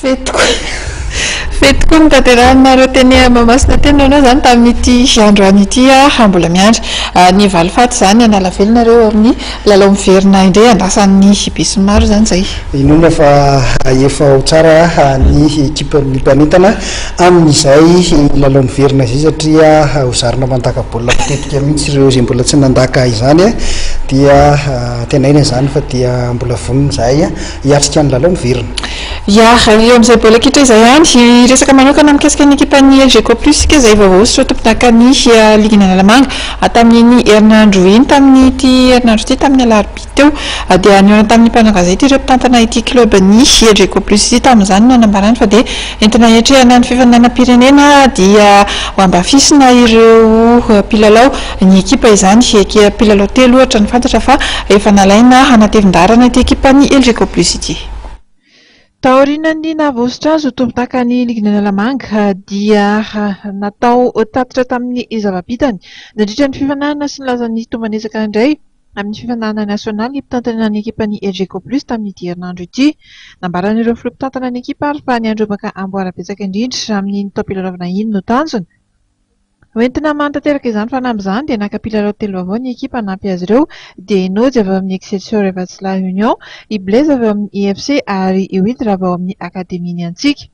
Fetiko fetiko ny tanterahanareo teny Mahamasina teny anao zany tamin'ity androany ity mbola miandry ny valifaty zany anala velonareo amin'ny lalao miverina indray andrasan'ny bus maro zany zay. Inona fa efa ho tsara ny ekipan'ny mpanentana amin'izay lalao miverina izay satria hozarina mandaka baolina matetika mihitsy ireo izay mbola tsy nandaka izany dia tenaina zany fa dia mbola vonona zahay hiatrika ny lalao miverina. Ya eo amin'izay baolina kitra izay ihany resaka manokana mikasika ny ekipan'ny LGK Plus sika izay vaovao sy tompon-daka ny ligina Analamanga tamin'ny herinandro iny tamin'ity herinandro ity tamin'ny alarobia teo dia niona tamin'ny mpanangazety ireo mpitantana ity club ny LGK Plus ity tamin'izany no anambarany fa dia entina hiatrehana ny fifaninanam-pirenena dia ambafisina ireo mpilalao ny ekipa izany mpilalao 3 ohatra ny fantatra fa efa nalaina hanatevin-darana ity ekipan'ny LGK Plus ity. Taorian'ny navosotra azo tompon-dakan'ny ligina Analamanga dia natao tatitra tamin'ny zava-bitany nandritra ny fifanana sy nilazan'ny tombanezaka indray amin'ny fifanana nasionaly ny mpitantana ny ekipan'ny LGK Plus tamin'ity herinandro ity. Nambaran'ireo filompitantana ny ekipa ary fa ny androbaka amboara-betsaka indrindra amin'ny taom-pilalaovana iny no tanjona. Hoentina manatanteraka izany fanampy izany dia naka mpilalao 3 avao ny ekipa nampy azy ireo dia Inody avy amin'ny Excelsior Vatsila Union, i Blaise avy amin'ny EFC ary i Huidre avy ao amin'ny Akademiny Antsika.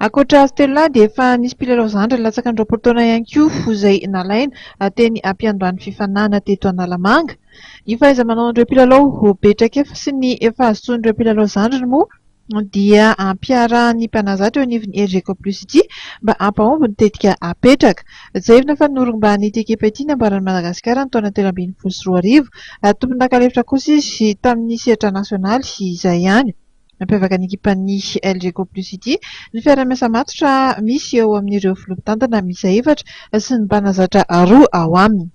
Ankoatra azy telo lahy dia efa nisy mpilalao zandry latsaka ny roapolo taona ihany koa izay nalaina teny ampiandohan'ny fifanana teto Analamanga. Ny fahaiza-manaon'ireo mpilalao betraka efa sy ny efa azotson'ireo mpilalao zandry moa dia ampiarahan'ny mpanazatra eo anivon'ny LGK Plus ity mba hampahomby ny tetika apetraka. Zaevina fa noromban'ity ekipa ity nambaran'ny Madagasikara ny taona 2024 tompon-daka lefitra kosa izy tamin'ny sehatra nasionaly izay ihany. Mampiavaka ny ekipan'ny LGK Plus ity ny fiara-miasa matotra misy eo amin'ireo filompitantana miisa 4 sy ny mpanazatra 2 ao aminy.